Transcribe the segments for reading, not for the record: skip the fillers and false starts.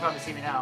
probably see me now.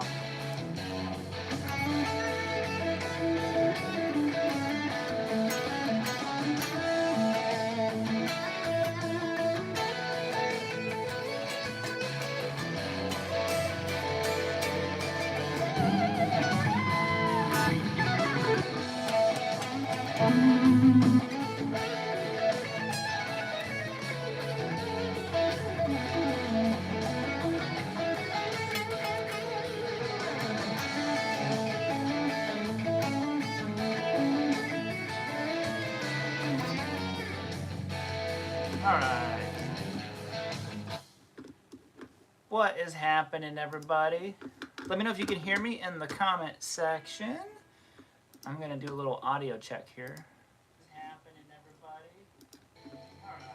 Alright. What is happening, everybody? Let me know if you can hear me in the comment section. I'm going to do a little audio check here. What's happening, everybody? Alright.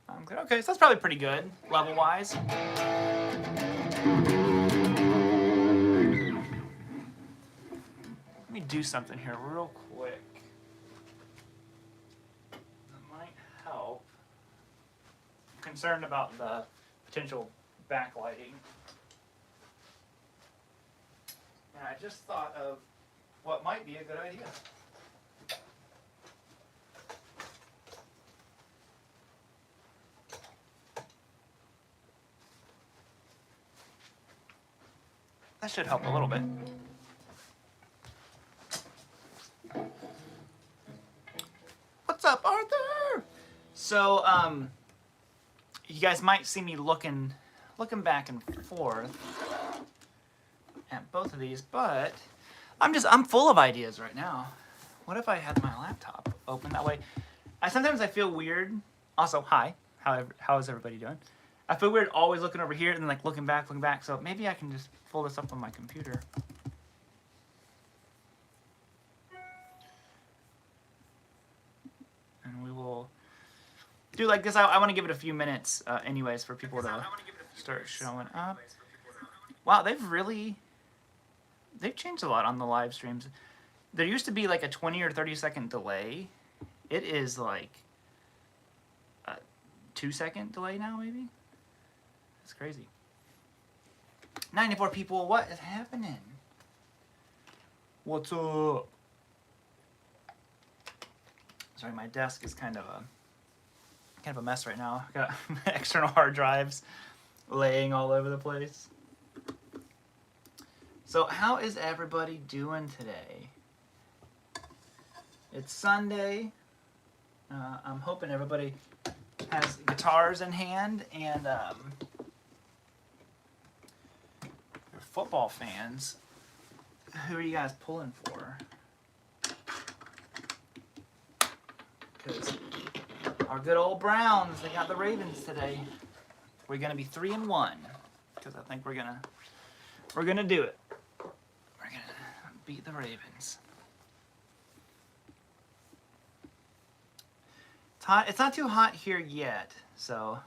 I'm good. Okay, so that's probably pretty good, level-wise. Let me do something here real quick. That might help. I'm concerned about the potential backlighting. And I just thought of what might be a good idea. That should help a little bit. What's up, Arthur? So, you guys might see me looking back and forth at both of these, but I'm full of ideas right now. What if I had my laptop open that way? Sometimes I feel weird. Also, hi. How is everybody doing? I feel weird always looking over here and then like looking back. So maybe I can just pull this up on my computer. And we will do like this. I want to give it a few minutes anyways for people to start showing up. Wow, they've changed a lot on the live streams. There used to be like a 20 or 30-second delay. It is like a 2-second delay now, maybe? That's crazy. 94 people, what is happening? What's up? Sorry, my desk is kind of a mess right now. I got external hard drives laying all over the place. So how is everybody doing today? It's Sunday. I'm hoping everybody has guitars in hand and you're football fans. Who are you guys pulling for? Because our good old Browns, they got the Ravens today. We're gonna be 3-1 because I think we're gonna do it. We're gonna beat the Ravens. It's hot. It's not too hot here yet, so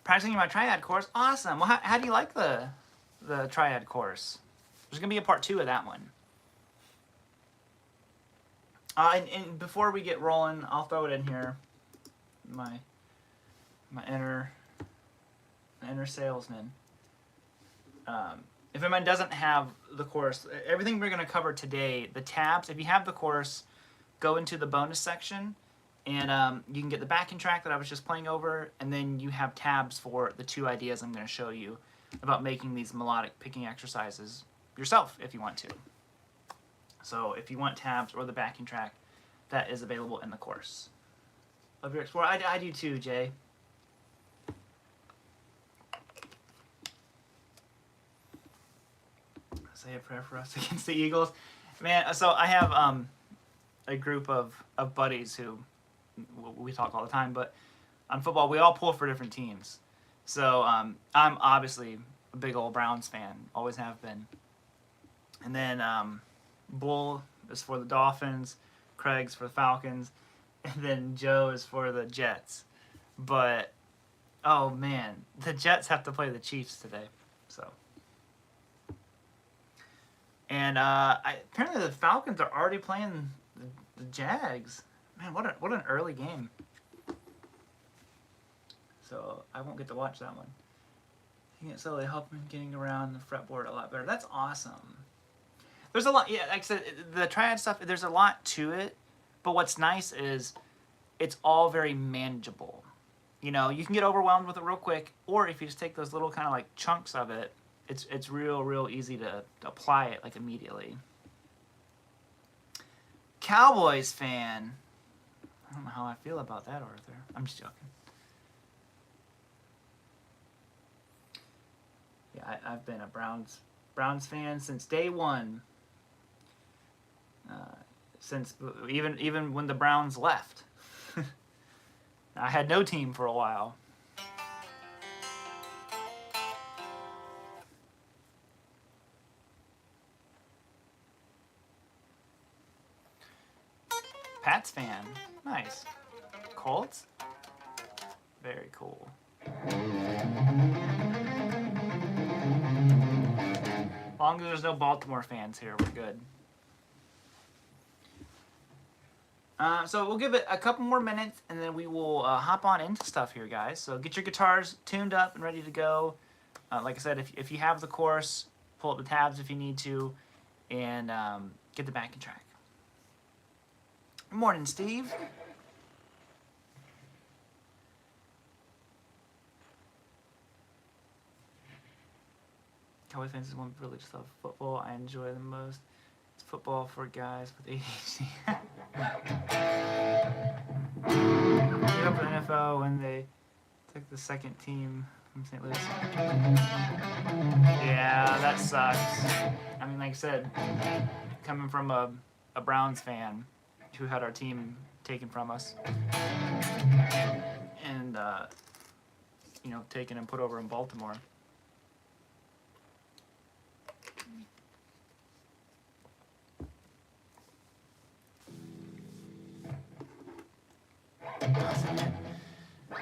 practicing my triad course. Awesome. Well, how do you like the triad course? There's gonna be a part 2 of that one. And before we get rolling, I'll throw it in here. My inner salesman. If anyone doesn't have the course, everything we're going to cover today, the tabs, if you have the course, go into the bonus section, and you can get the backing track that I was just playing over, and then you have tabs for the 2 ideas I'm going to show you about making these melodic picking exercises yourself if you want to. So if you want tabs or the backing track, that is available in the course. Love your Explorer. I do too, Jay. Say a prayer for us against the Eagles. Man, so I have a group of buddies who we talk all the time, but on football we all pull for different teams. So I'm obviously a big old Browns fan, always have been. And then Bull is for the Dolphins, Craig's for the Falcons, and then Joe is for the Jets. But, oh man, the Jets have to play the Chiefs today. So, and apparently the Falcons are already playing the Jags. Man, what an early game. So I won't get to watch that one. You can slowly help him getting around the fretboard a lot better. That's awesome. There's a lot, yeah, like I said, the triad stuff, there's a lot to it, but what's nice is it's all very manageable. You know, you can get overwhelmed with it real quick, or if you just take those little kind of like chunks of it, it's real easy to apply it like immediately. Cowboys fan. I don't know how I feel about that, Arthur. I'm just joking. Yeah, I've been a Browns fan since day one. Since even when the Browns left. I had no team for a while. Pats fan. Nice. Colts? Very cool. As long as there's no Baltimore fans here, we're good. So we'll give it a couple more minutes, and then we will hop on into stuff here, guys. So get your guitars tuned up and ready to go. Like I said, if you have the course, pull up the tabs if you need to, and get the backing track. Good morning, Steve. Cowboy fans is one village love football I enjoy the most. It's football for guys with ADHD. Give up the NFL when they took the second team from St. Louis. Yeah, that sucks. I mean, like I said, coming from a Browns fan who had our team taken from us and you know, taken and put over in Baltimore.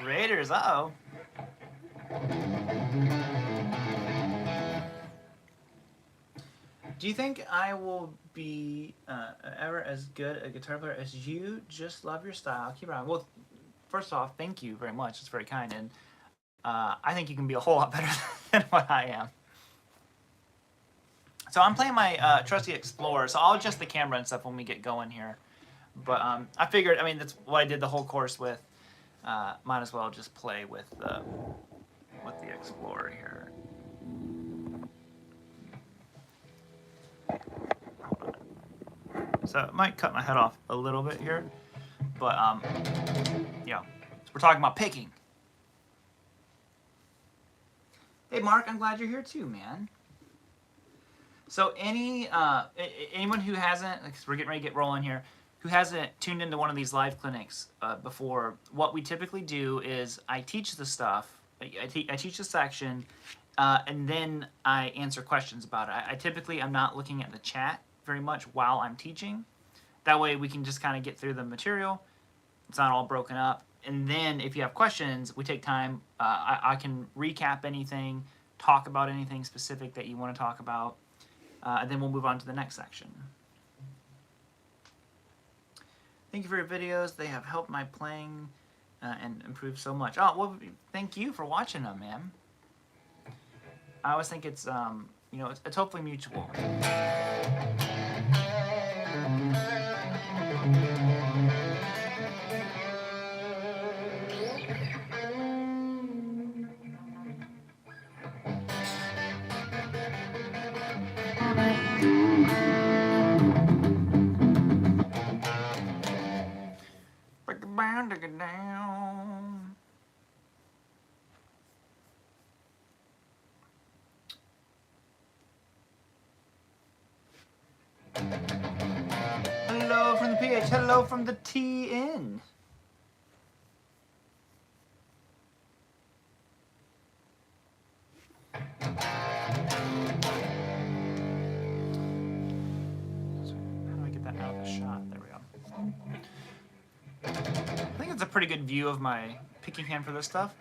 Raiders, uh-oh. Do you think I will be ever as good a guitar player as you? Just love your style. Keep it on. Well, first off, thank you very much. It's very kind. And I think you can be a whole lot better than what I am. So I'm playing my trusty Explorer. So I'll adjust the camera and stuff when we get going here. But I figured, I mean, that's what I did the whole course with. Might as well just play with the Explorer here. Hold on. So it might cut my head off a little bit here, but yeah, so we're talking about picking. Hey Mark, I'm glad you're here too, man. So anyone who hasn't, because we're getting ready to get rolling here, who hasn't tuned into one of these live clinics before, what we typically do is I teach the stuff, I teach the section, and then I answer questions about it. I typically am not looking at the chat very much while I'm teaching. That way we can just kind of get through the material. It's not all broken up. And then if you have questions, we take time. I can recap anything, talk about anything specific that you want to talk about, and then we'll move on to the next section. Thank you for your videos. They have helped my playing and improved so much. Oh, well, thank you for watching them, man. I always think it's, you know, it's hopefully mutual. Break it down, dig it down. Hello from the PH, hello from the TN. How do I get that out of the shot? There we go. I think it's a pretty good view of my picking hand for this stuff.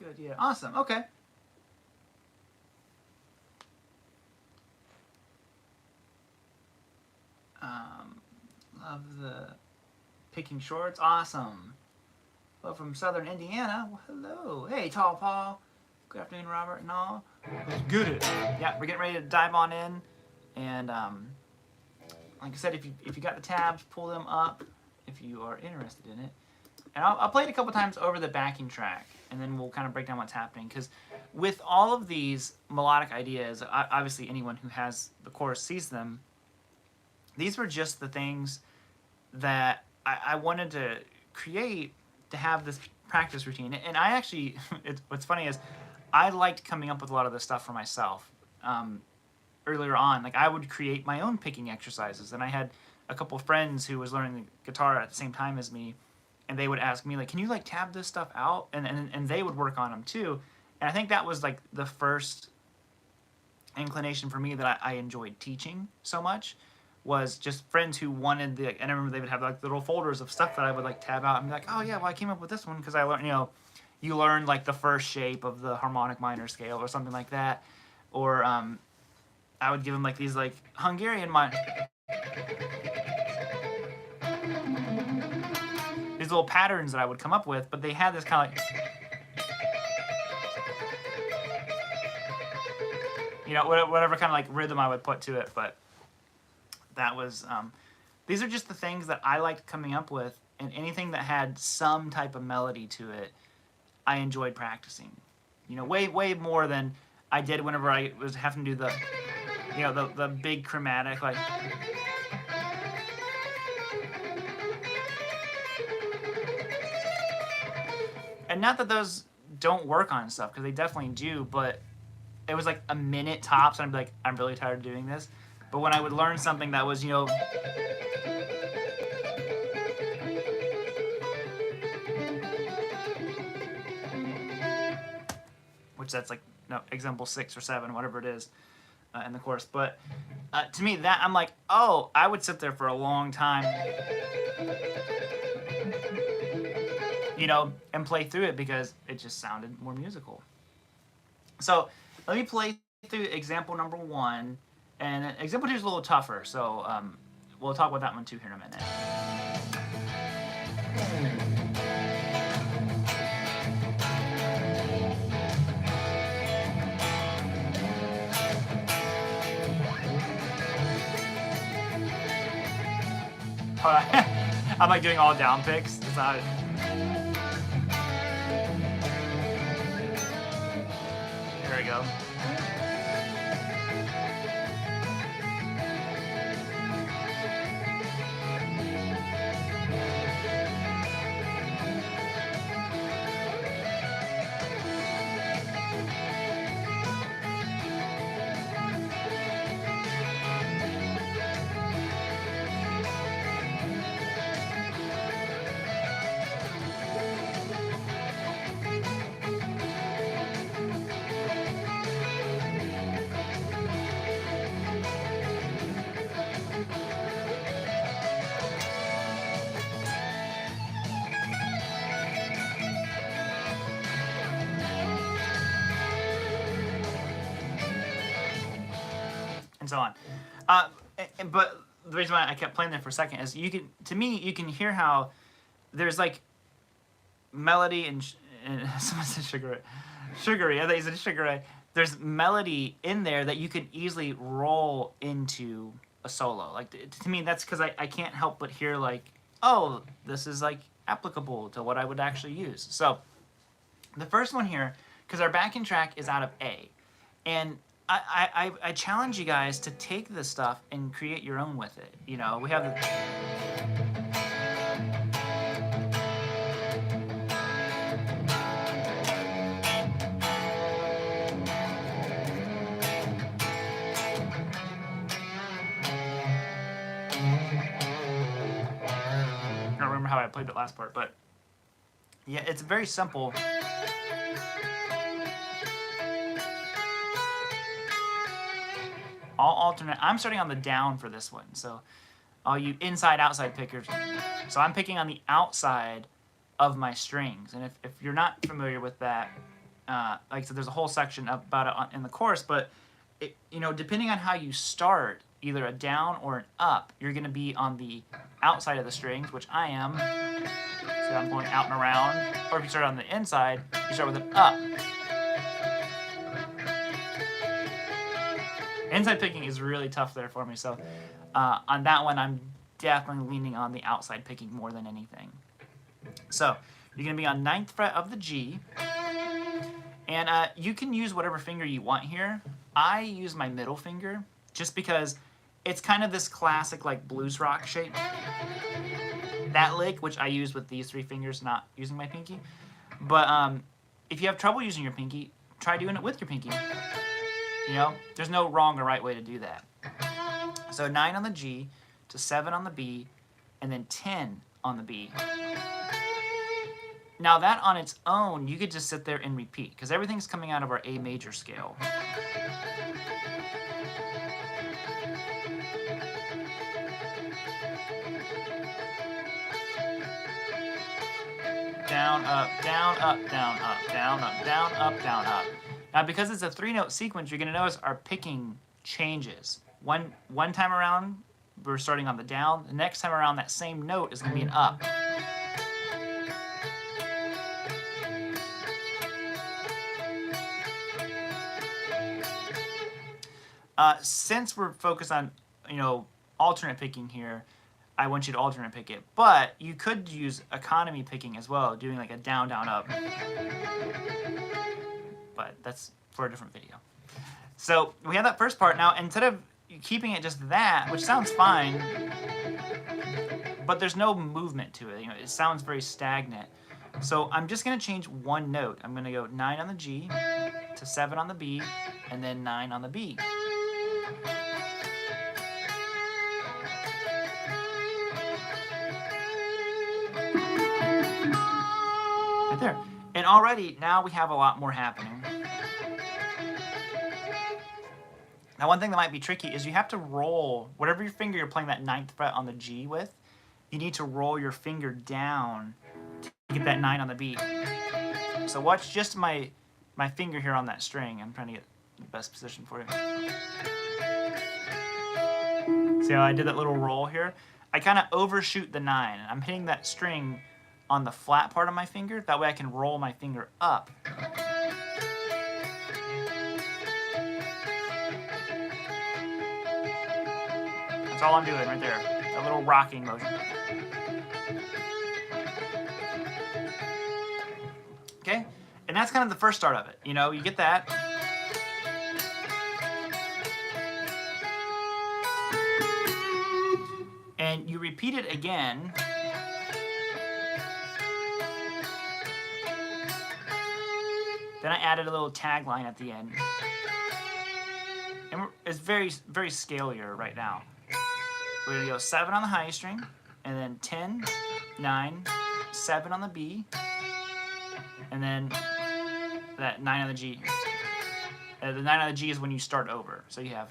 Good, yeah. Awesome, okay. Love the picking shorts. Awesome. Well, from Southern Indiana. Well, hello. Hey, Tall Paul. Good afternoon, Robert and all. What's good? Yeah, we're getting ready to dive on in. And like I said, if you got the tabs, pull them up if you are interested in it. And I'll play it a couple times over the backing track, and then we'll kind of break down what's happening. Because with all of these melodic ideas, obviously anyone who has the course sees them. These were just the things that I wanted to create to have this practice routine. And I actually, what's funny is I liked coming up with a lot of this stuff for myself. Earlier on, like I would create my own picking exercises, and I had a couple of friends who was learning the guitar at the same time as me, and they would ask me like, can you like tab this stuff out? And they would work on them too. And I think that was like the first inclination for me that I enjoyed teaching so much, was just friends who wanted the, and I remember they would have like little folders of stuff that I would like tab out and be like, oh yeah, well I came up with this one because I learned, you learned like the first shape of the harmonic minor scale or something like that. Or I would give them like these like Hungarian minor, these little patterns that I would come up with, but they had this kind of like, whatever kind of like rhythm I would put to it. But that was, these are just the things that I liked coming up with, and anything that had some type of melody to it, I enjoyed practicing. Way more than I did whenever I was having to do the, the big chromatic, like. And not that those don't work on stuff, because they definitely do, but it was like a minute tops, and I'd be like, I'm really tired of doing this. But when I would learn something that was, which that's like, example 6 or 7, whatever it is in the course. But to me, that I'm like, oh, I would sit there for a long time, and play through it because it just sounded more musical. So let me play through example number 1. And example 2 is a little tougher, so we'll talk about that one too here in a minute. I'm like doing all down picks. It's not. Here we go. So on. But the reason why I kept playing that for a second is you can hear how there's like melody and someone said sugary. I think he said sugary. There's melody in there that you could easily roll into a solo. Like to me, that's because I can't help but hear like, oh, this is like applicable to what I would actually use. So the first one here, because our backing track is out of A, and I challenge you guys to take this stuff and create your own with it. We have the... I don't remember how I played that last part, but yeah, it's very simple. All alternate. I'm starting on the down for this one, so all you inside-outside pickers. So I'm picking on the outside of my strings, and if you're not familiar with that, like I said, there's a whole section about it in the course, but depending on how you start, either a down or an up, you're going to be on the outside of the strings, which I am. So I'm going out and around. Or if you start on the inside, you start with an up. Inside picking is really tough there for me, so on that one, I'm definitely leaning on the outside picking more than anything. So you're going to be on 9th fret of the G, and you can use whatever finger you want here. I use my middle finger just because it's kind of this classic like blues rock shape. That lick, which I use with these 3 fingers, not using my pinky. But if you have trouble using your pinky, try doing it with your pinky. There's no wrong or right way to do that. So 9 on the G to 7 on the B, and then 10 on the B. Now that on its own, you could just sit there and repeat, because everything's coming out of our A major scale. Down, up, down, up, down, up, down, up, down, up, down, up. Now, because it's a 3-note sequence, you're going to notice our picking changes. One time around, we're starting on the down. The next time around, that same note is going to be an up. Since we're focused on, alternate picking here, I want you to alternate pick it. But you could use economy picking as well, doing like a down, down, up. But that's for a different video. So we have that first part. Now, instead of keeping it just that, which sounds fine, but there's no movement to it. It sounds very stagnant. So I'm just going to change one note. I'm going to go 9 on the G to 7 on the B, and then 9 on the B. Right there. And already, now we have a lot more happening. Now, one thing that might be tricky is you have to roll, whatever your finger you're playing that 9th fret on the G with, you need to roll your finger down to get that 9 on the B. So watch just my finger here on that string. I'm trying to get the best position for you. See how I did that little roll here? I kind of overshoot the 9. I'm hitting that string on the flat part of my finger. That way I can roll my finger up. That's all I'm doing right there. A little rocking motion. Okay? And that's kind of the first start of it. You get that. And you repeat it again. Then I added a little tagline at the end. And it's very, very scalier right now. We're going to go 7 on the high string, and then 10, 9, 7 on the B, and then that 9 on the G. The 9 on the G is when you start over. So you have...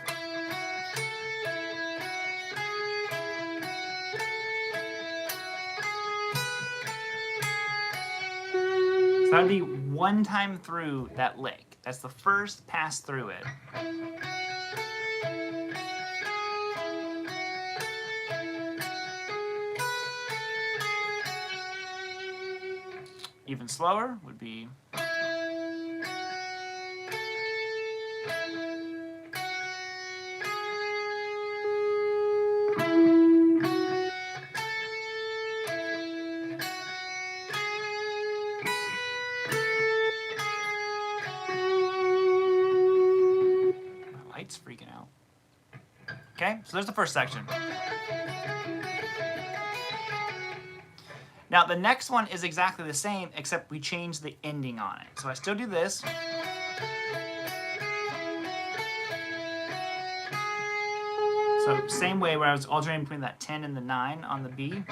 So that would be one time through that lick. That's the first pass through it. Even slower would be... freaking out. Okay, so there's the first section. Now the next one is exactly the same, except we change the ending on it. So I still do this. So same way where I was alternating between that 10 and the 9 on the B.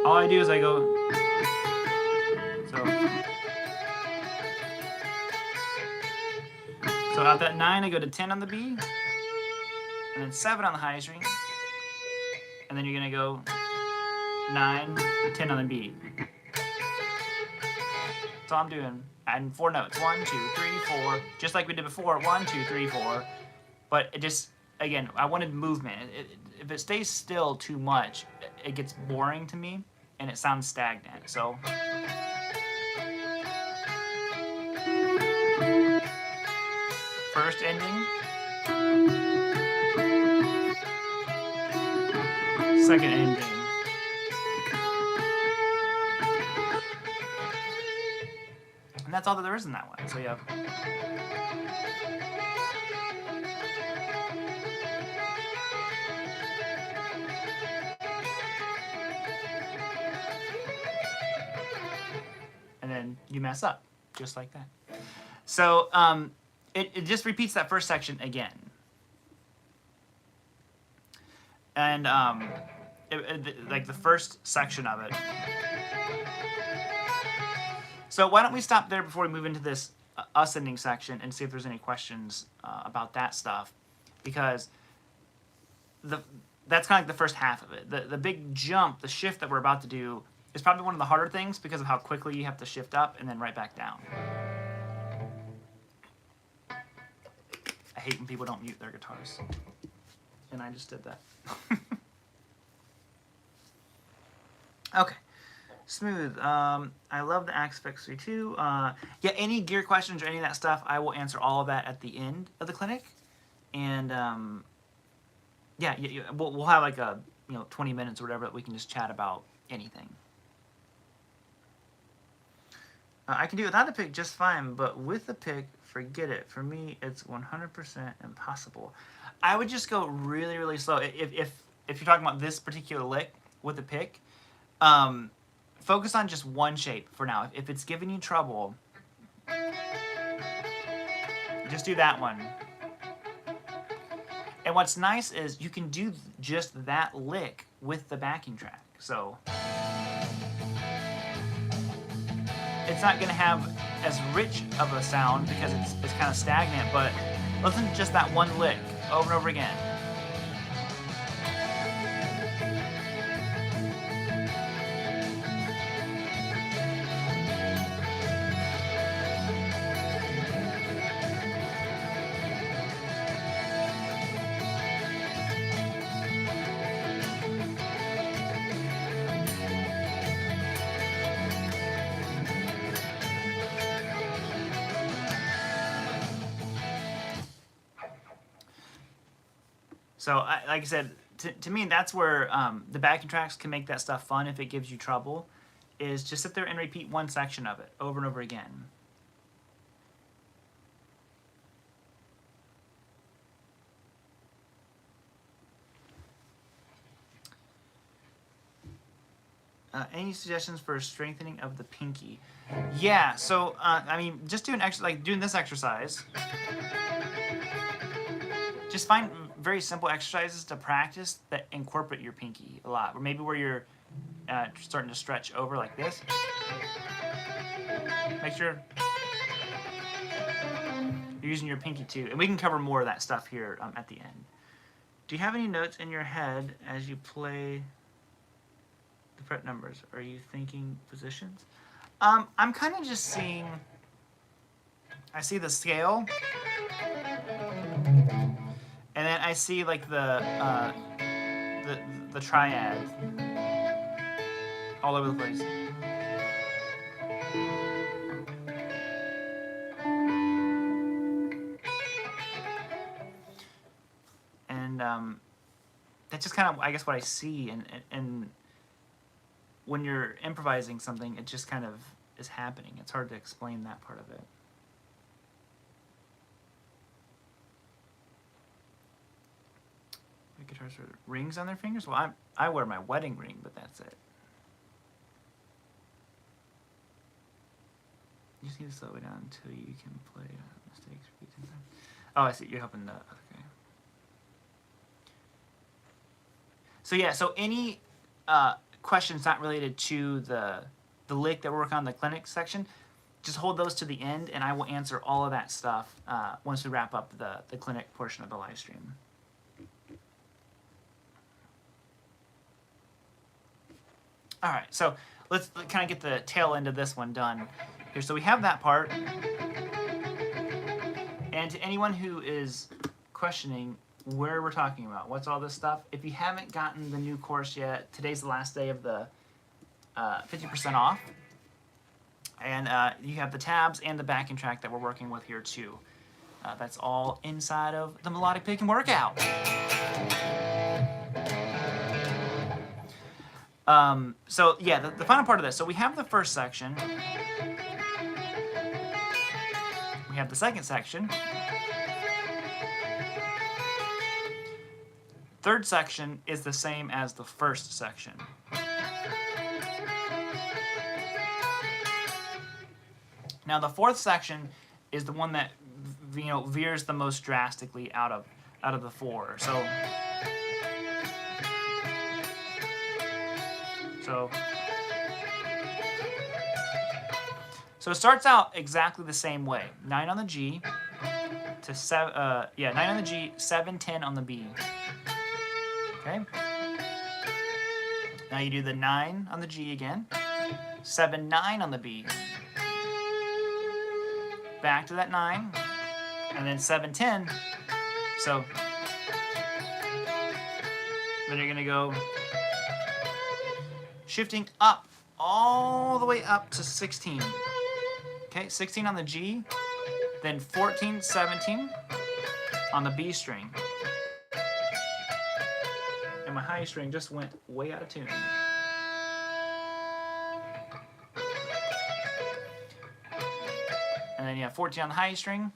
All I do is I go... So out that 9, I go to 10 on the B, and then 7 on the high string, and then you're going to go 9, 10 on the beat. That's all I'm doing. Adding 4 notes. 1, 2, 3, 4. Just like we did before. 1, 2, 3, 4. But it just, again, I wanted movement. If it stays still too much, it gets boring to me and it sounds stagnant. So first ending, second ending. And that's all that there is in that one. So you have and then you mess up, just like that. So it just repeats that first section again. And like the first section of it. So why don't we stop there before we move into this ascending section and see if there's any questions about that stuff, because that's kind of like the first half of it. The big jump, the shift that we're about to do, is probably one of the harder things because of how quickly you have to shift up and then right back down. I hate when people don't mute their guitars. And I just did that. Okay. Smooth. I love the Axe 32. Yeah, any gear questions or any of that stuff, I will answer all of that at the end of the clinic. And yeah, we'll have like a 20 minutes or whatever that we can just chat about anything. I can do it without the pick just fine, but with the pick, forget it. For me, it's 100% impossible. I would just go really, really slow. If you're talking about this particular lick with the pick, focus on just one shape for now. If it's giving you trouble, just do that one. And what's nice is you can do just that lick with the backing track. So it's not going to have as rich of a sound because it's kind of stagnant, but listen to just that one lick over and over again. So, like I said, to me, that's where the backing tracks can make that stuff fun if it gives you trouble, is just sit there and repeat one section of it over and over again. Any suggestions for strengthening of the pinky? Yeah, so, I mean, just doing this exercise. Just find very simple exercises to practice that incorporate your pinky a lot. Or maybe where you're starting to stretch over like this. Make sure you're using your pinky too. And we can cover more of that stuff here at the end. Do you have any notes in your head as you play the fret numbers? Are you thinking positions? I'm kind of just seeing, I see the scale. And then I see like the triad all over the place. And that's just kind of, I guess, what I see. And when you're improvising something, it just kind of is happening. It's hard to explain that part of it. Guitars with rings on their fingers? Well, I wear my wedding ring, but that's it. You just need to slow it down until you can play mistakes repeat 10 times. Oh, I see. You're helping the... Okay. So yeah, so any questions not related to the lick that we're working on in the clinic section, just hold those to the end, and I will answer all of that stuff once we wrap up the clinic portion of the live stream. All right, so let's kind of get the tail end of this one done here. So we have that part. And to anyone who is questioning where we're talking about, what's all this stuff, if you haven't gotten the new course yet, today's the last day of the 50% off. And you have the tabs and the backing track that we're working with here too. That's all inside of the Melodic Picking Workout. So yeah, the final part of this. So we have the first section. We have the second section. Third section is the same as the first section. Now the fourth section is the one that veers the most drastically out of the four. So it starts out exactly the same way. 9 on the G to 7. 9 on the G, 7, 10 on the B. Okay. Now you do the 9 on the G again. 7, 9 on the B. Back to that 9, and then 7, 10. So then you're gonna go shifting up all the way up to 16. Okay, 16 on the G, then 14, 17 on the B string. And my high string just went way out of tune. And then you have 14 on the high string,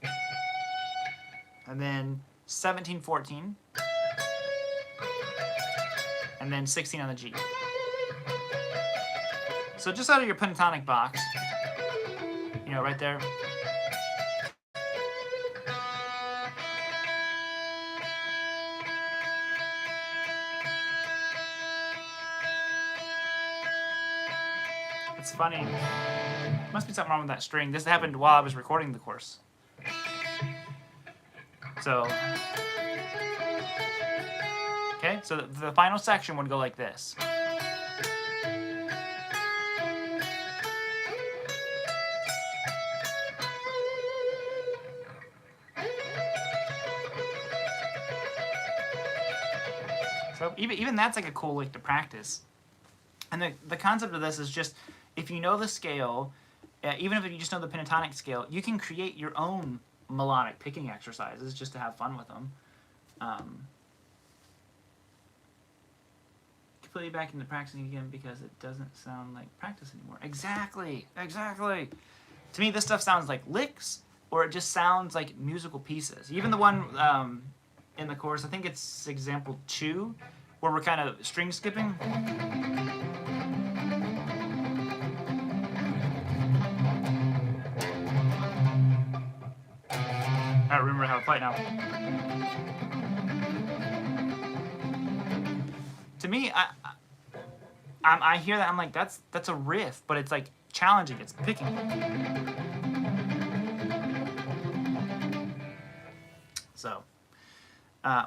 and then 17, 14, and then 16 on the G. So just out of your pentatonic box, right there. It's funny. Must be something wrong with that string. This happened while I was recording the course. So, okay, so the final section would go like this. So even that's like a cool lick to practice. And the concept of this is just, if you know the scale, even if you just know the pentatonic scale, you can create your own melodic picking exercises just to have fun with them. Completely back into practicing again because it doesn't sound like practice anymore. Exactly. To me, this stuff sounds like licks, or it just sounds like musical pieces. Even the one in the chorus, I think it's example 2, where we're kind of string skipping. I don't remember how to play it now. To me, I hear that, I'm like, that's a riff, but it's like challenging, it's picking. So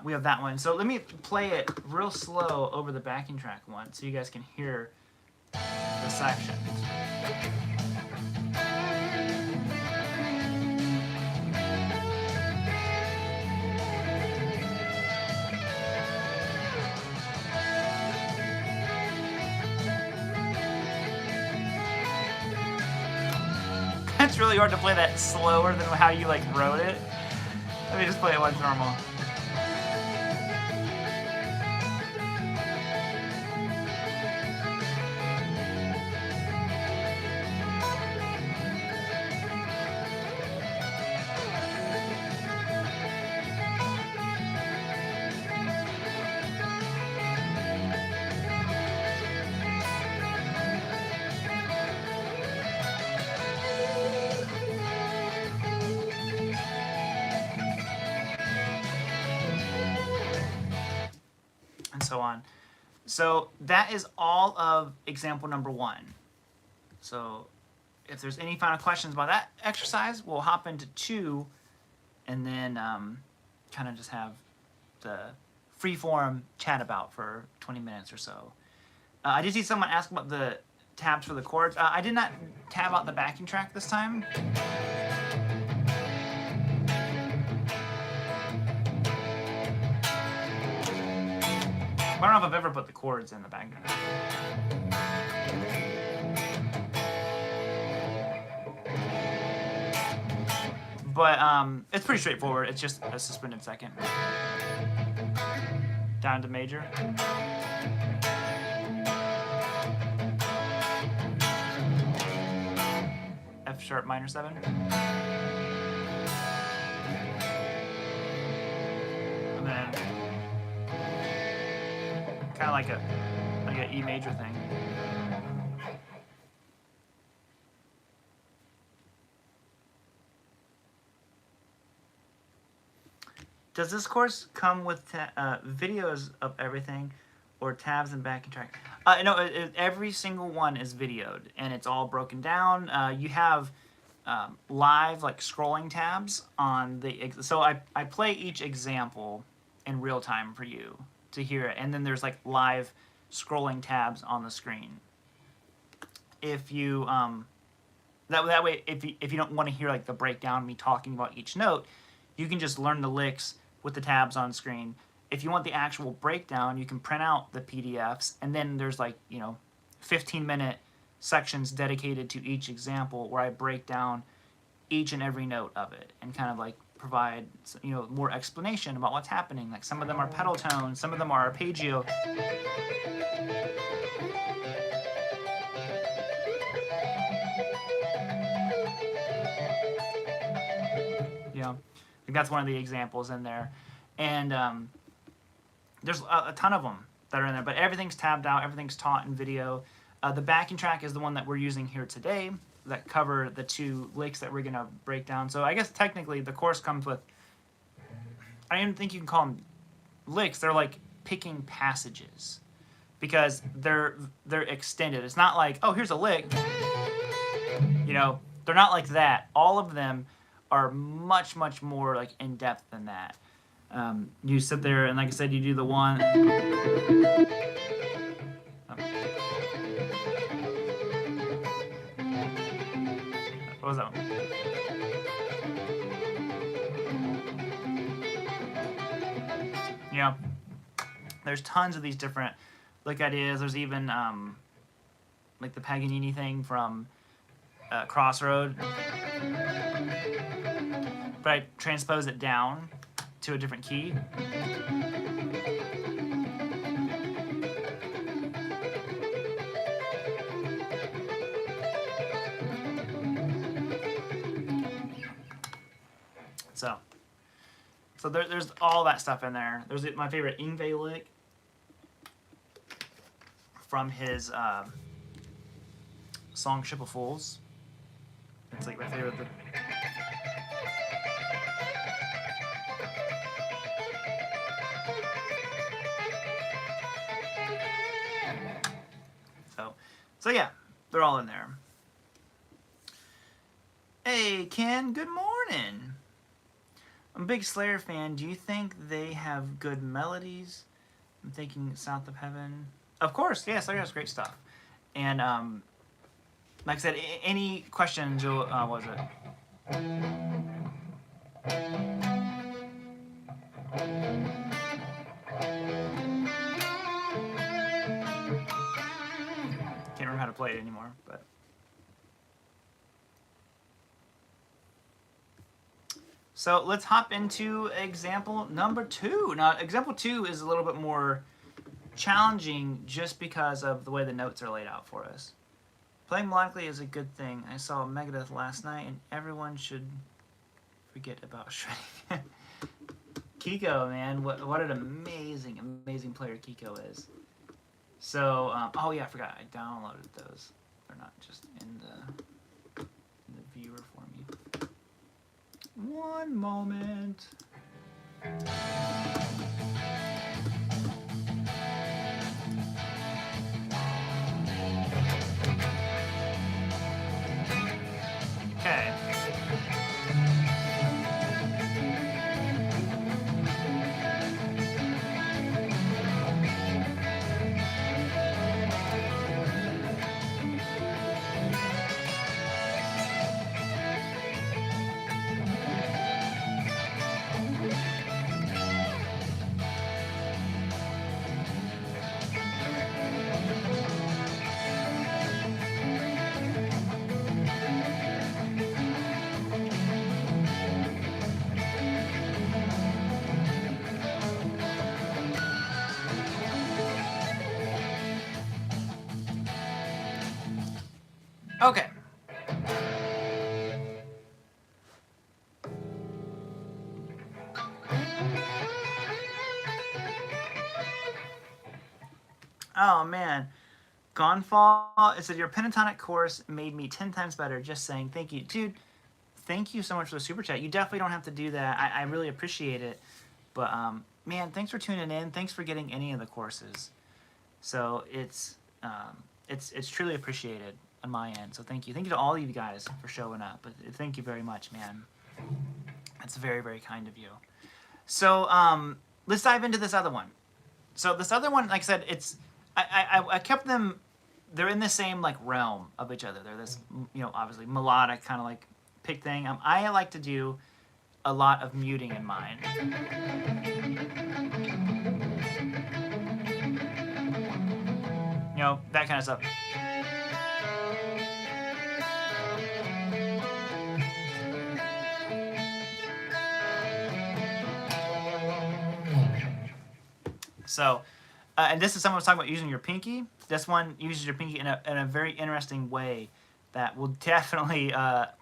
we have that one. So let me play it real slow over the backing track one so you guys can hear the sections. It's really hard to play that slower than how you wrote it. Let me just play it once normal. And so on. So that is all of example number 1. So if there's any final questions about that exercise, we'll hop into 2 and then kind of just have the free-form chat about for 20 minutes or so. I did see someone ask about the tabs for the chords. I did not tab out the backing track this time. I don't know if I've ever put the chords in the backing track. But it's pretty straightforward. It's just a suspended second. Down to major. F sharp minor 7. And then kind of like a E major thing. Does this course come with videos of everything, or tabs and backing track? No, every single one is videoed, and it's all broken down. You have live, like, scrolling tabs on the... So I play each example in real time for you to hear it, and then there's, like, live scrolling tabs on the screen. If you... that way, if you don't want to hear, like, the breakdown, me talking about each note, you can just learn the licks with the tabs on screen. If you want the actual breakdown, you can print out the PDFs, and then there's, like, 15-minute sections dedicated to each example where I break down each and every note of it and kind of, like, provide, more explanation about what's happening. Like, some of them are pedal tones, some of them are arpeggio. I think that's one of the examples in there. And there's a ton of them that are in there, but everything's tabbed out, everything's taught in video. The backing track is the one that we're using here today that cover the 2 licks that we're going to break down. So I guess technically the course comes with, I don't even think you can call them licks, they're like picking passages, because they're extended. It's not like, oh, here's a lick. They're not like that. All of them are much, much more, like, in depth than that. You sit there and, like I said, you do the one. What was that one? There's tons of these different lick ideas. There's even like the Paganini thing from Crossroad, but I transpose it down to a different key. So there's all that stuff in there. There's my favorite Yngwie lick from his song Ship of Fools. It's like my favorite. So yeah, they're all in there. Hey Ken, good morning. I'm a big Slayer fan. Do you think they have good melodies? I'm thinking South of Heaven. Of course, yeah, Slayer has great stuff. And like I said, any questions, what was it? Can't remember how to play it anymore, but... So let's hop into example number 2. Now, example 2 is a little bit more challenging just because of the way the notes are laid out for us. Playing melodically is a good thing. I saw Megadeth last night, and everyone should forget about shredding. Kiko, man, what an amazing, amazing player Kiko is. So, oh yeah, I forgot. I downloaded those. They're not just in the viewer for me. One moment. Okay. Okay. Oh man, Gonfall. It said your pentatonic chorus made me 10 times better. Just saying, thank you, dude. Thank you so much for the super chat. You definitely don't have to do that. I really appreciate it. But man, thanks for tuning in. Thanks for getting any of the courses. So it's truly appreciated on my end. So thank you. Thank you to all of you guys for showing up. But thank you very much, man. That's very, very kind of you. So let's dive into this other one. So this other one, like I said, I kept them. They're in the same like realm of each other. They're this, obviously melodic kind of like pick thing. I like to do a lot of muting in mine. That kind of stuff. So, and this is someone was talking about using your pinky. This one uses your pinky in a very interesting way that will definitely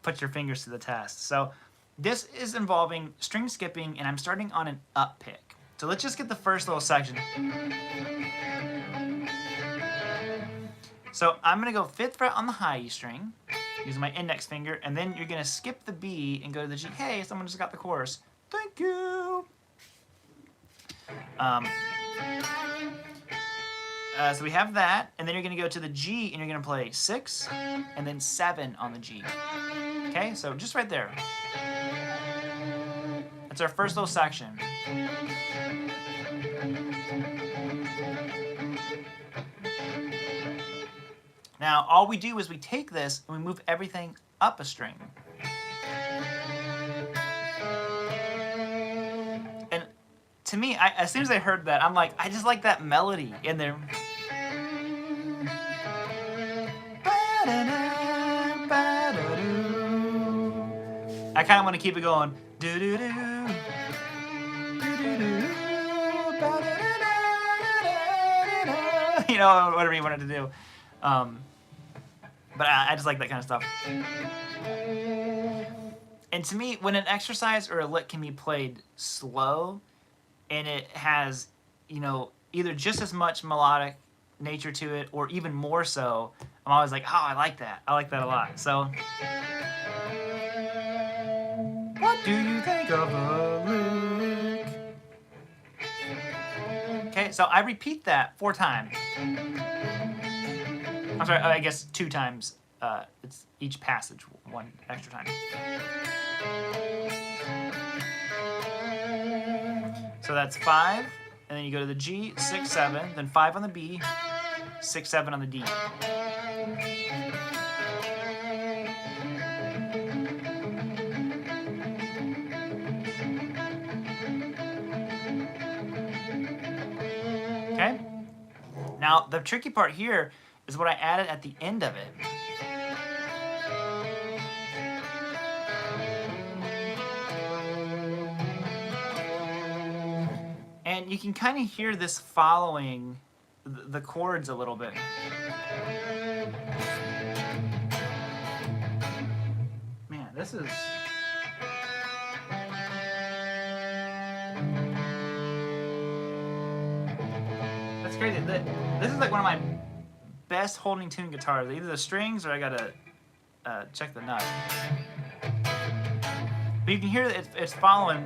put your fingers to the test. So this is involving string skipping, and I'm starting on an up pick. So let's just get the first little section. So I'm going to go 5th fret on the high E string, using my index finger, and then you're going to skip the B and go to the G. Hey, someone just got the chorus. Thank you. So we have that, and then you're going to go to the G, and you're going to play 6, and then 7 on the G. Okay, so just right there. That's our first little section. Now, all we do is we take this, and we move everything up a string. And to me, as soon as I heard that, I'm like, I just like that melody in there. I kind of want to keep it going. Whatever you wanted to do. But I just like that kind of stuff. And to me, when an exercise or a lick can be played slow, and it has, either just as much melodic nature to it, or even more so, I'm always like, oh, I like that. I like that a lot. So, what do you think of a lick? Okay, so I repeat that 4 times. I'm sorry, I guess 2 times. It's each passage, 1 extra time. So that's 5, and then you go to the G, 6, 7, then 5 on the B, 6, 7 on the D. Okay? Now, the tricky part here is what I added at the end of it. And you can kind of hear this following the chords a little bit. Man, this is... That's crazy. This is like one of my best holding tune guitars. Either the strings or I gotta check the nut. But you can hear that it's following.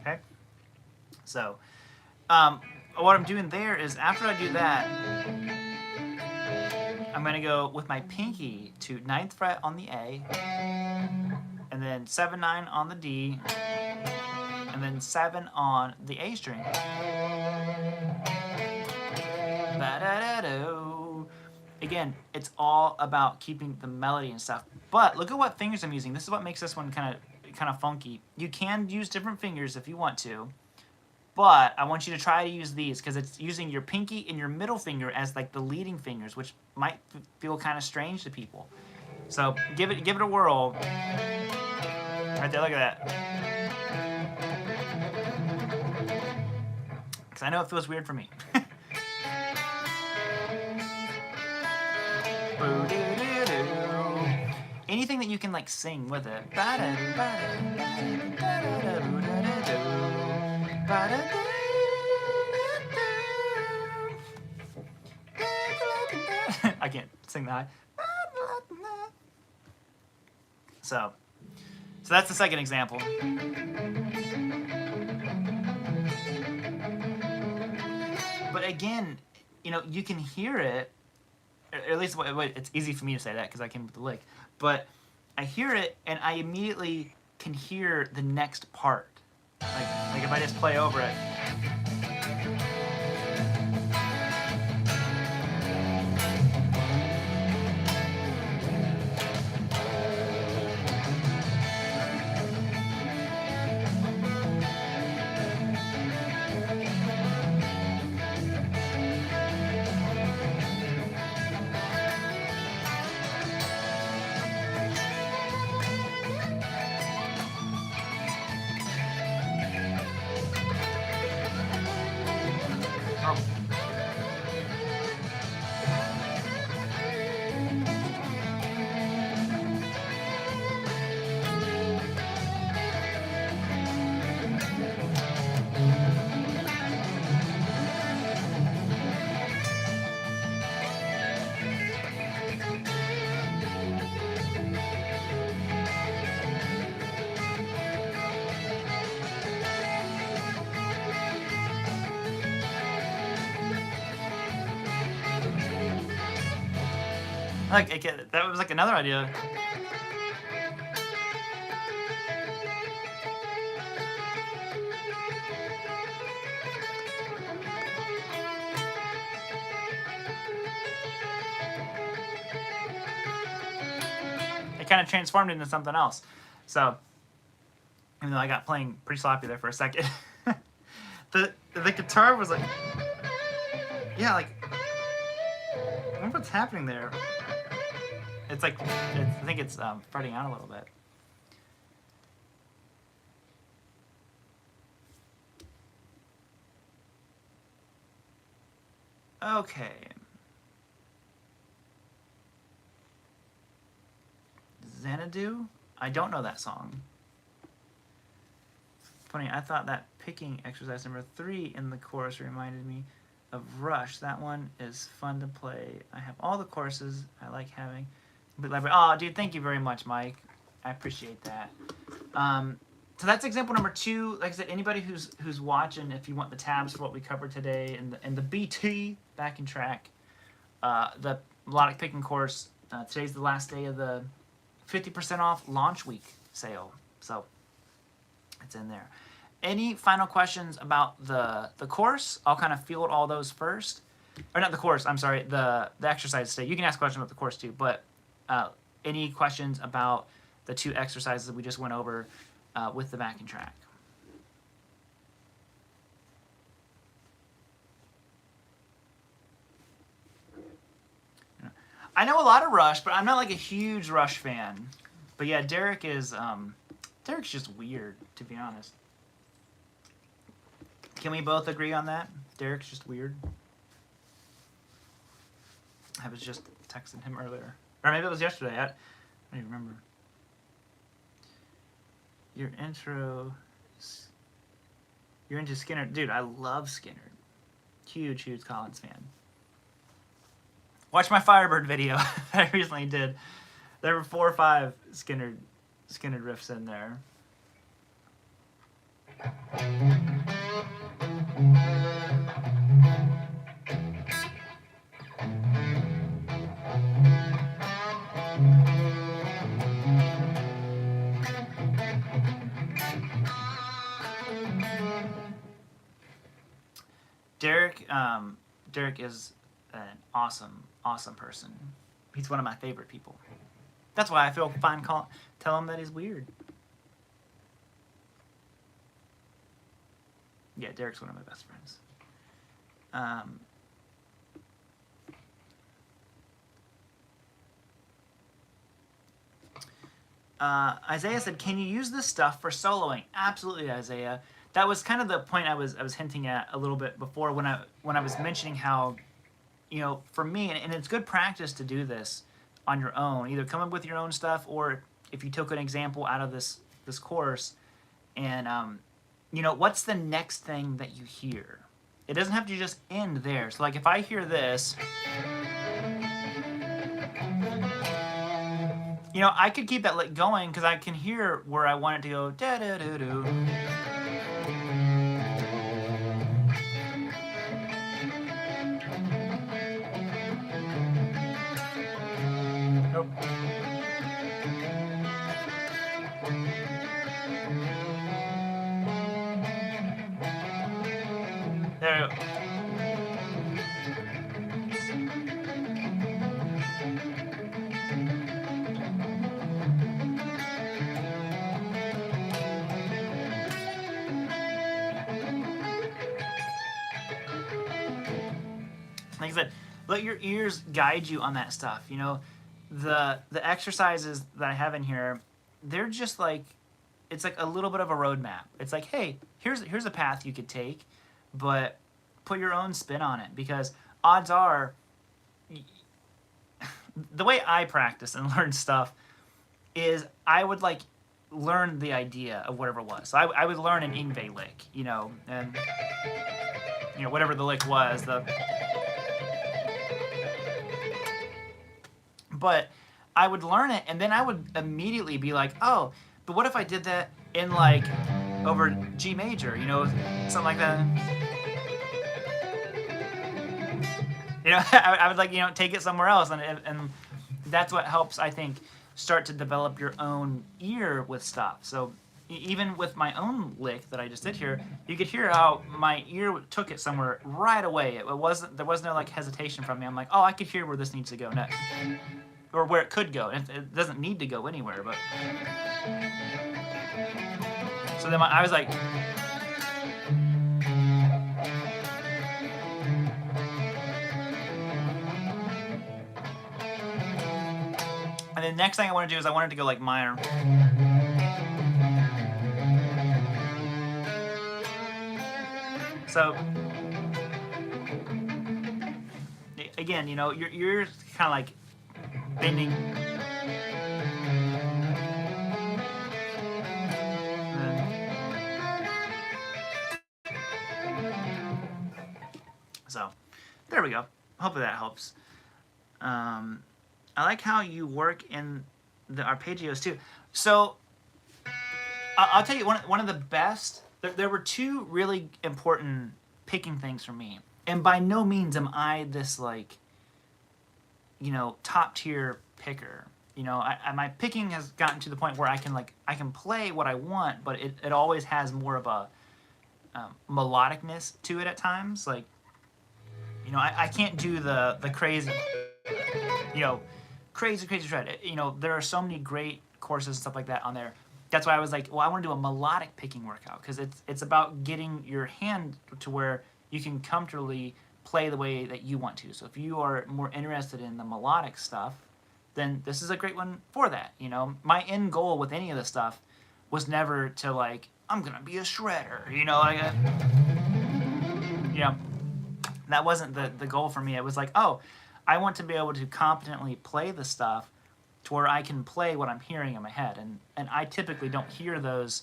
Okay. So, what I'm doing there is after I do that, I'm going to go with my pinky to 9th fret on the A, and then 7, 9 on the D, and then 7 on the A string. Ba-da-da-do. Again, it's all about keeping the melody and stuff. But look at what fingers I'm using. This is what makes this one kind of funky. You can use different fingers if you want to, but I want you to try to use these because it's using your pinky and your middle finger as like the leading fingers, which might feel kind of strange to people. So give it a whirl. Right there, look at that. Because I know it feels weird for me. Anything that you can like sing with it. I can't sing that high. So that's the second example. But again, you know, you can hear it. Or at least it's easy for me to say that because I came with the lick. But I hear it and I immediately can hear the next part. Like if I just play over it. Oh. Like that was like another idea. It kind of transformed into something else. So, even though I got playing pretty sloppy there for a second, the guitar was like, yeah, like, I wonder what's happening there. It's like, I think it's fretting out a little bit. Okay. Xanadu? I don't know that song. Funny, I thought that picking exercise number 3 in the chorus reminded me of Rush. That one is fun to play. I have all the courses I like having. Oh, dude, thank you very much, Mike. I appreciate that. So that's example number 2. Like I said, anybody who's watching, if you want the tabs for what we covered today and the BT backing track, the melodic picking course. Today's the last day of the 50% off launch week sale, so it's in there. Any final questions about the course? I'll kind of field all those first, or not the course. I'm sorry, the exercise today. You can ask questions about the course too, but any questions about the 2 exercises that we just went over with the backing track? I know a lot of Rush, but I'm not like a huge Rush fan. But yeah, Derek is Derek's just weird, to be honest. Can we both agree on that? Derek's just weird. I was just texting him earlier, or maybe it was yesterday. I don't even remember. Your intro. You're into Skinner, dude. I love Skinner. Huge Collins fan. Watch my Firebird video that I recently did. There were 4 or 5 Skinner riffs in there. Derek is an awesome person. He's one of my favorite people. That's why I feel fine tell him that he's weird. Yeah, Derek's one of my best friends. Um, Isaiah said, "Can you use this stuff for soloing?" Absolutely, Isaiah. That was kind of the point I was hinting at a little bit before when I was mentioning how, for me, and it's good practice to do this on your own. Either come up with your own stuff, or if you took an example out of this course, and what's the next thing that you hear? It doesn't have to just end there. So like if I hear this, I could keep that lick going because I can hear where I want it to go. Da da da do. Nope. There we go. Like I said, let your ears guide you on that stuff. The exercises that I have in here, they're just like, it's like a little bit of a roadmap. It's like, hey, here's a path you could take, but put your own spin on it, because odds are, the way I practice and learn stuff is I would like learn the idea of whatever it was. So I would learn an Ingve lick, and whatever the lick was, but I would learn it, and then I would immediately be like, oh, but what if I did that in like over G major, something like that. I would like, take it somewhere else, and that's what helps, I think, start to develop your own ear with stuff. So even with my own lick that I just did here, you could hear how my ear took it somewhere right away. There was no like hesitation from me. I'm like, oh, I could hear where this needs to go next, or where it could go. And it doesn't need to go anywhere, but so then I was like, and then next thing I want to do is I wanted to go like minor. So again, your ears kind of like bending. So there we go. Hopefully that helps. I like how you work in the arpeggios too. So I'll tell you one of the best. There were two really important picking things for me, and by no means am I this like, top tier picker. My picking has gotten to the point where I can play what I want, but it always has more of a melodicness to it at times. Like, I can't do the crazy, crazy shred. There are so many great courses and stuff like that on there. That's why I was like, well, I want to do a melodic picking workout, because it's about getting your hand to where you can comfortably play the way that you want to. So if you are more interested in the melodic stuff, then this is a great one for that. My end goal with any of this stuff was never to like, I'm gonna be a shredder, that wasn't the goal for me. It was like, oh, I want to be able to competently play the stuff to where I can play what I'm hearing in my head. And I typically don't hear those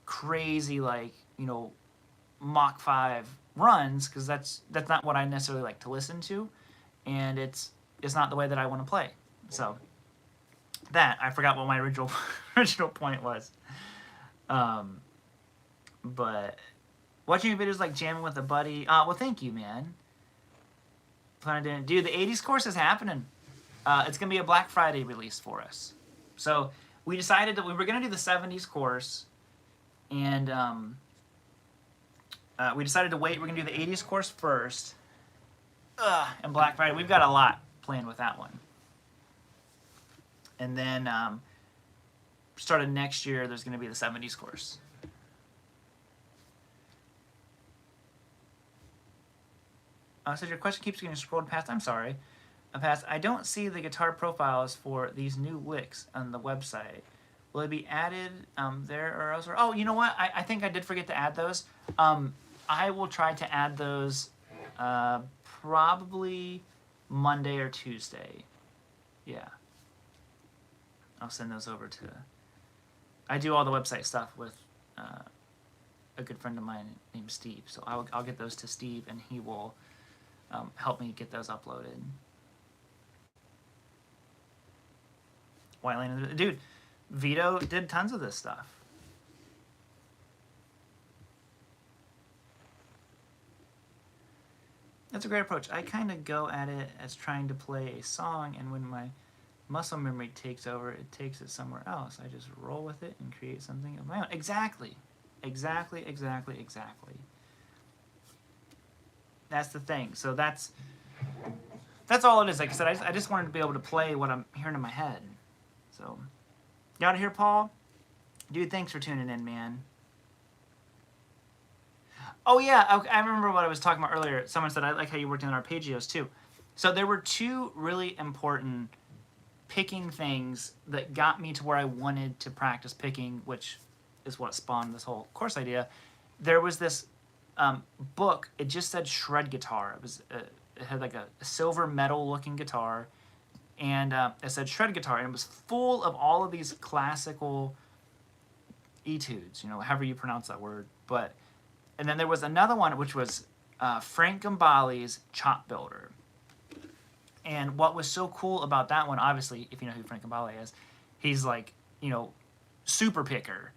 crazy, like, Mach 5 runs, because that's not what I necessarily like to listen to, and it's not the way that I want to play. So that, I forgot what my original point was. But watching videos like jamming with a buddy, well, thank you, man. Dude, the 80s course is happening. It's going to be a Black Friday release for us. So we decided that we were going to do the 70s course, and we decided to wait. We're going to do the 80s course first, and Black Friday. We've got a lot planned with that one. And then start of next year, there's going to be the 70s course. So your question keeps getting scrolled past. I'm sorry. Past. I don't see the guitar profiles for these new licks on the website. Will it be added there or elsewhere? Oh, you know what? I think I did forget to add those. I will try to add those probably Monday or Tuesday. Yeah. I'll send those over to... I do all the website stuff with a good friend of mine named Steve. So I'll get those to Steve, and he will help me get those uploaded. White Lane, dude, Vito did tons of this stuff. That's a great approach. I kind of go at it as trying to play a song, and when my muscle memory takes over, it takes it somewhere else. I just roll with it and create something of my own. Exactly. Exactly, exactly, exactly. That's the thing. So that's all it is. Like I said, I just wanted to be able to play what I'm hearing in my head. So, you out of here, Paul? Dude, thanks for tuning in, man. Oh, yeah, I remember what I was talking about earlier. Someone said, I like how you worked in arpeggios, too. So there were two really important picking things that got me to where I wanted to practice picking, which is what spawned this whole course idea. There was this book. It just said shred guitar. It had like a silver metal-looking guitar. And it said shred guitar, and it was full of all of these classical etudes, you know, however you pronounce that word. And then there was another one, which was Frank Gambale's Chop Builder. And what was so cool about that one, obviously, if you know who Frank Gambale is, he's like, you know, super picker.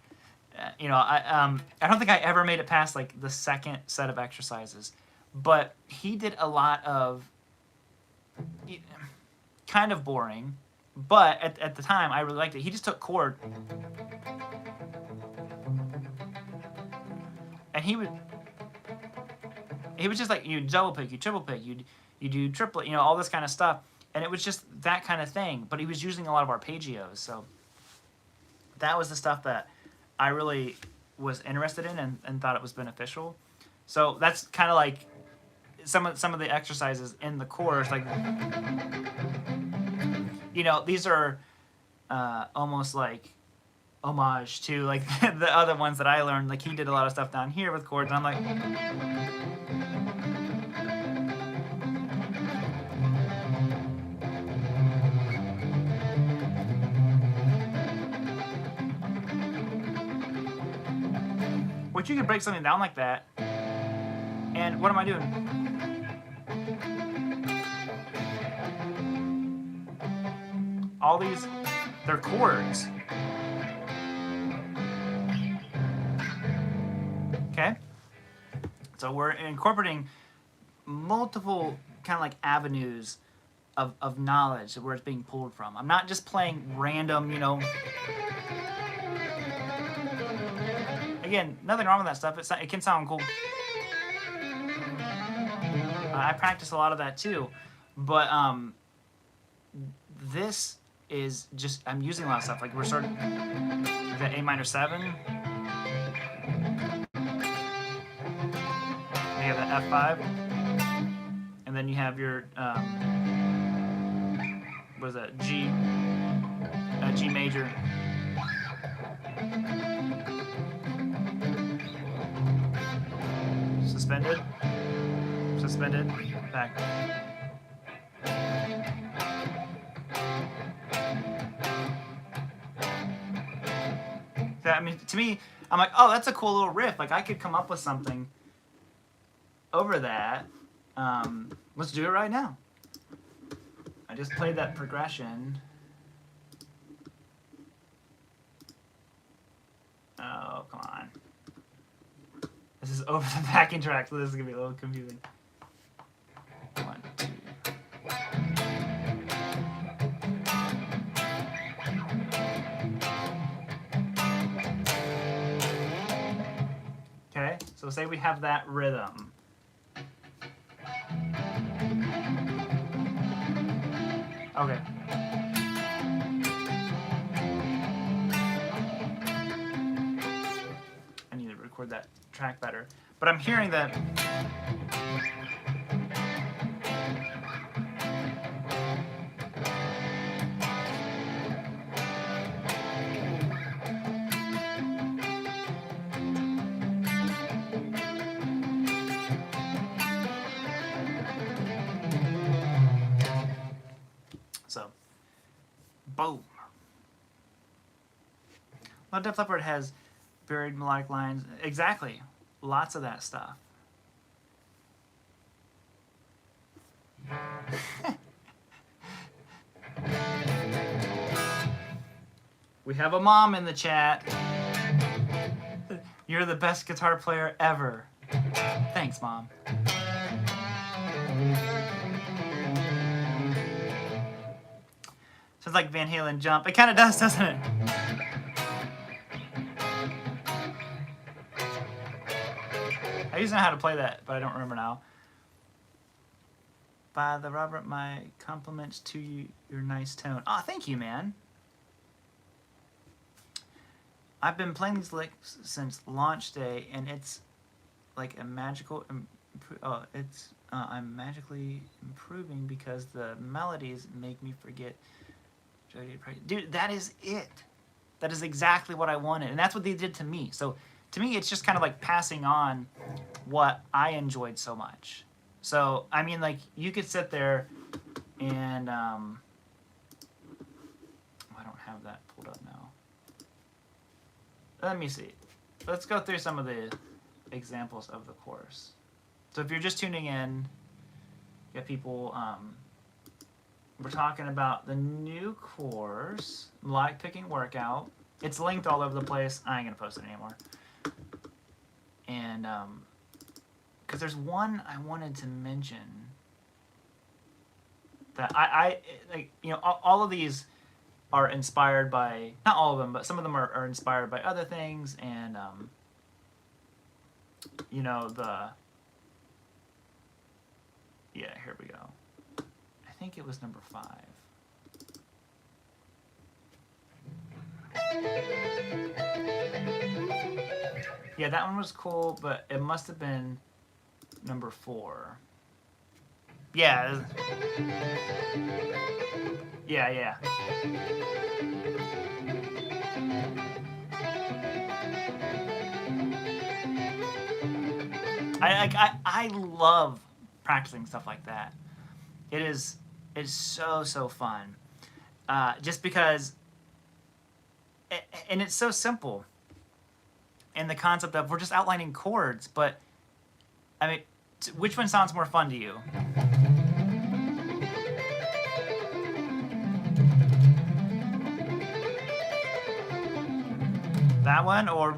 You know, I don't think I ever made it past like the second set of exercises, but he did a lot of kind of boring, but at the time I really liked it. He just took chord and he was just like, you double pick, you triple pick, you do triplet, you know, all this kind of stuff, and it was just that kind of thing. But he was using a lot of arpeggios, so that was the stuff that I really was interested in and thought it was beneficial. So that's kind of like some of the exercises in the course, like, you know, these are almost like homage to like the other ones that I learned. Like he did a lot of stuff down here with chords, and I'm like, which you could break something down like that, and what am I doing? All these, they're chords. Okay? So we're incorporating multiple kind of like avenues of knowledge where it's being pulled from. I'm not just playing random, you know. Again, nothing wrong with that stuff. It can sound cool. I practice a lot of that too. But this is just, I'm using a lot of stuff. Like we're starting the A minor 7. You have the F5. And then you have your, what is that, G major. Suspended, back. I mean, to me, I'm like, oh, that's a cool little riff. Like, I could come up with something over that. Let's do it right now. I just played that progression. Oh, come on. This is over the backing track, so this is going to be a little confusing. 1, 2. Okay, so say we have that rhythm. Okay. I need to record that track better. But I'm hearing that Boom. Well, Def Leppard has buried melodic lines. Exactly. Lots of that stuff. We have a mom in the chat. You're the best guitar player ever. Thanks, Mom. Sounds like Van Halen Jump. It kind of does, doesn't it? I used to know how to play that, but I don't remember now. By the Robert, my compliments to you, your nice tone. Oh, thank you, man. I've been playing these licks since launch day, and it's like a magical. I'm magically improving because the melodies make me forget. Dude, that is it. That is exactly what I wanted, and that's what they did to me. So to me, it's just kind of like passing on what I enjoyed so much. So I mean, like you could sit there and I don't have that pulled up now. Let me see. Let's go through some of the examples of the course. So if you're just tuning in, you got people, we're talking about the new course, Melodic Picking Workout. It's linked all over the place. I ain't going to post it anymore. And, because there's one I wanted to mention that I like, you know, all of these are inspired by, not all of them, but some of them are inspired by other things, and you know, yeah, here we go. I think it was number 5. Yeah, that one was cool, but it must have been number 4. Yeah. Yeah. I love practicing stuff like that. It's so fun. Just because, and it's so simple. And the concept of we're just outlining chords, but I mean, which one sounds more fun to you? That one, or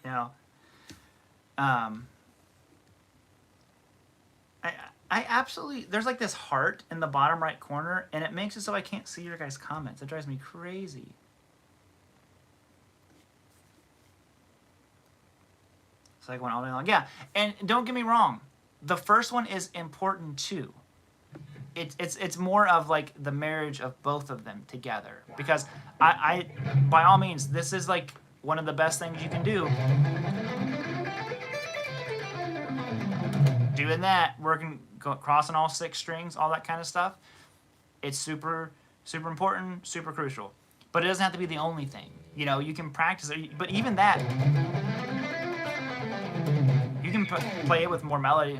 you know, I absolutely, there's like this heart in the bottom right corner, and it makes it so I can't see your guys' comments. It drives me crazy. It's like one all day long. Yeah, and don't get me wrong, the first one is important too. It's more of like the marriage of both of them together, because I by all means, this is like one of the best things you can do. Doing that, crossing all 6 strings, all that kind of stuff. It's super important, super crucial. But it doesn't have to be the only thing. You know, you can practice it, but even that, you can play it with more melody.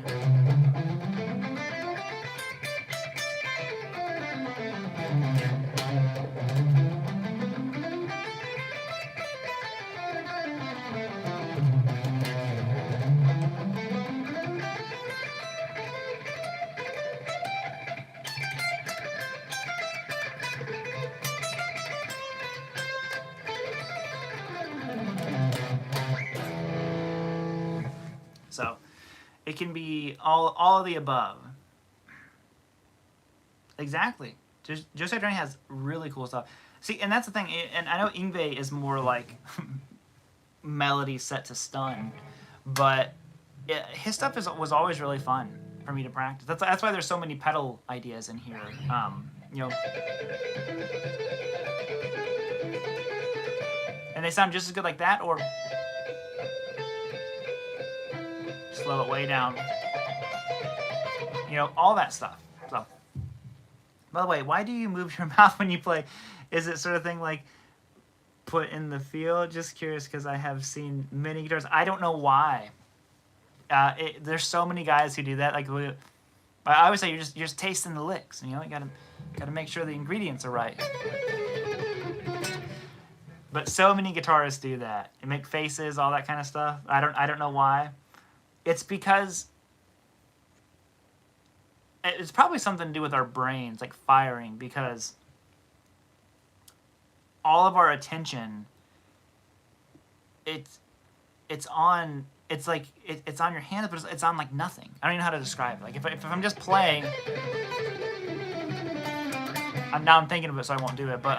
So it can be all of the above. Exactly. Josiah Drain has really cool stuff. See, and that's the thing. And I know Yngwie is more like melody set to stun, but his stuff was always really fun. for me to practice. That's why there's so many pedal ideas in here. You know, and they sound just as good like that, or slow it way down. You know, all that stuff. So, by the way, why do you move your mouth when you play? Is it sort of thing like put in the feel? Just curious, because I have seen many guitars. I don't know why. There's so many guys who do that. Like, I always say you're just tasting the licks. You know, you gotta make sure the ingredients are right. But so many guitarists do that. They make faces, all that kind of stuff. I don't know why. It's because it's probably something to do with our brains, like firing, because all of our attention, it's on your hands, but it's on like nothing. I don't even know how to describe it. Like if I'm just playing, I'm thinking of it, so I won't do it. But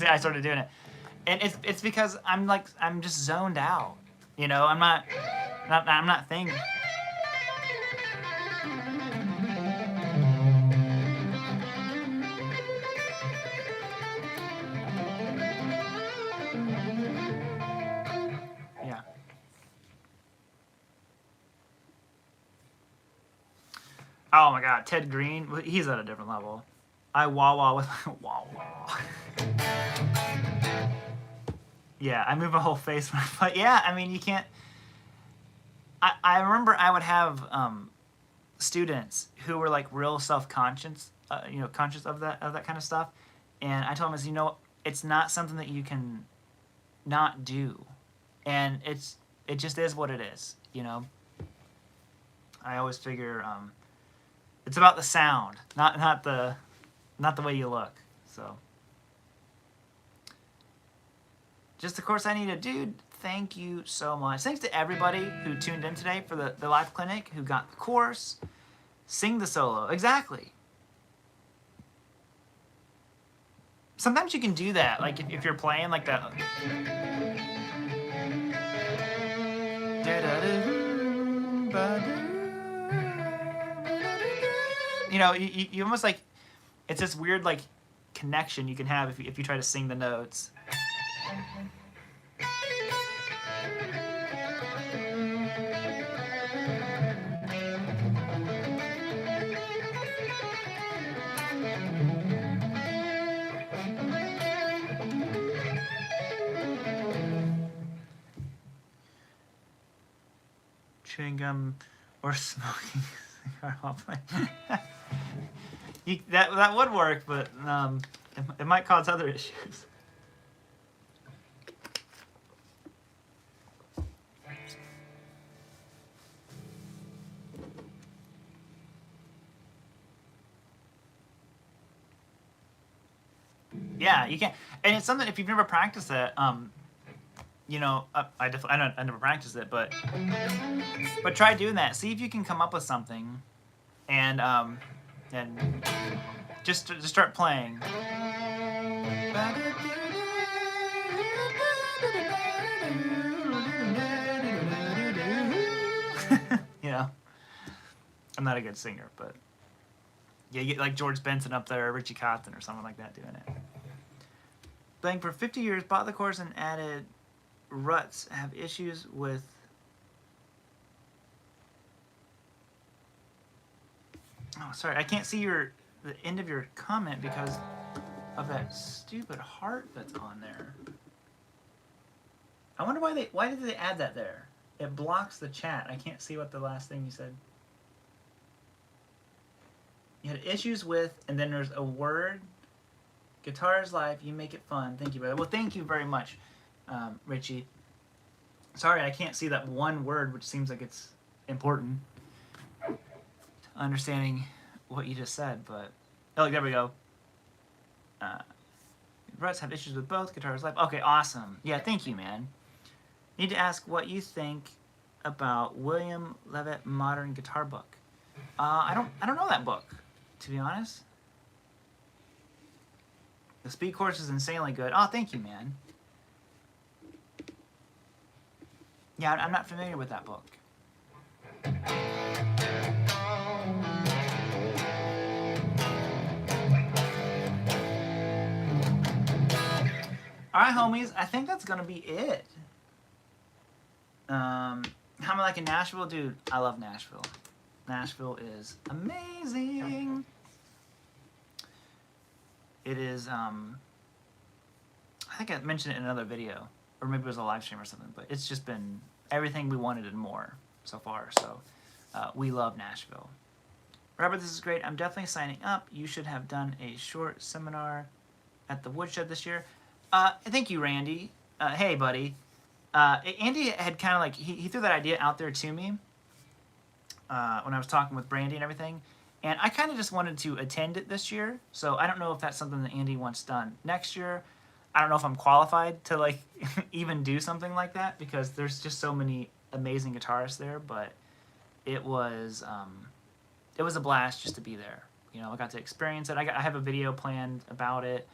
I started doing it, and it's because I'm just zoned out. You know, I'm not thinking. Yeah. Oh my God, Ted Green, he's at a different level. I wah-wah with wah-wah. Yeah, I move my whole face when I play. Yeah, I mean, you can't. I remember I would have students who were like real self-conscious, conscious of that kind of stuff, and I told them, you know, it's not something that you can not do, and it just is what it is, you know. I always figure it's about the sound, not the way you look. So, just of course I need a dude. Thank you so much. Thanks to everybody who tuned in today for the live clinic, who got the course. Sing the solo. Exactly. Sometimes you can do that, like if you're playing like that. You know, you almost like, it's this weird like connection you can have if you try to sing the notes. Chewing gum or smoking a cigar while playing. That would work, but it might cause other issues. Yeah, you can, and it's something if you've never practiced it. You know, I never practiced it, but try doing that. See if you can come up with something, and just start playing. You know, I'm not a good singer, but yeah, you get like George Benson up there, or Richie Cotton, or someone like that doing it. Playing for 50 years, bought the course and added ruts. Have issues with sorry, I can't see the end of your comment because of that stupid heart that's on there. I wonder why did they add that there? It blocks the chat. I can't see what the last thing you said. You had issues with, and then there's a word. Guitar is life. You make it fun. Thank you, brother. Well, thank you very much, Richie. Sorry, I can't see that one word, which seems like it's important to understanding what you just said. But oh, there we go. Ruts have issues with both. Guitar is life. Okay, awesome. Yeah, thank you, man. Need to ask what you think about William Levitt Modern Guitar Book. I don't know that book, to be honest. The speed course is insanely good. Oh, thank you, man. Yeah, I'm not familiar with that book. All right, homies. I think that's gonna be it. How am I liking Nashville, dude? I love Nashville. Nashville is amazing. It is. I think I mentioned it in another video, or maybe it was a live stream or something. But it's just been everything we wanted and more so far. So we love Nashville. Robert, this is great. I'm definitely signing up. You should have done a short seminar at the Woodshed this year. Thank you, Randy. Hey, buddy. Andy had kind of like, he threw that idea out there to me when I was talking with Brandy and everything. And I kind of just wanted to attend it this year. So I don't know if that's something that Andy wants done next year. I don't know if I'm qualified to like even do something like that because there's just so many amazing guitarists there. But it was a blast just to be there. You know, I got to experience it. I have a video planned about it.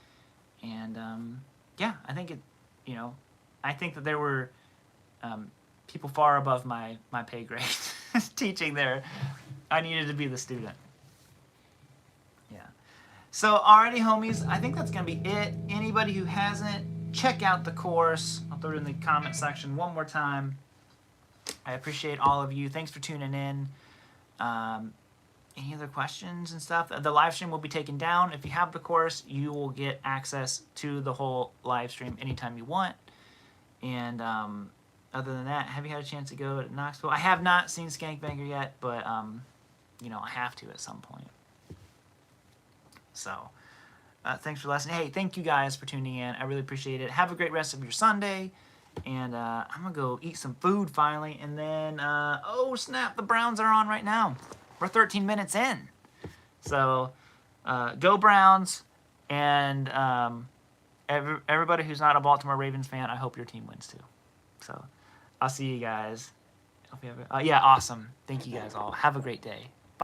And yeah, I think it, you know, I think that there were people far above my pay grade teaching there. I needed to be the student. Yeah. So, alrighty, homies. I think that's going to be it. Anybody who hasn't, check out the course. I'll throw it in the comment section one more time. I appreciate all of you. Thanks for tuning in. Any other questions and stuff? The live stream will be taken down. If you have the course, you will get access to the whole live stream anytime you want. And other than that, have you had a chance to go to Knoxville? I have not seen Skankbanger yet, but you know, I have to at some point. So thanks for listening. Hey, thank you guys for tuning in. I really appreciate it. Have a great rest of your Sunday. And I'm going to go eat some food finally. And then, oh snap, the Browns are on right now. We're 13 minutes in. So go Browns. And everybody who's not a Baltimore Ravens fan, I hope your team wins too. So I'll see you guys. Hope you have yeah, awesome. Thank you guys all. Have a great day.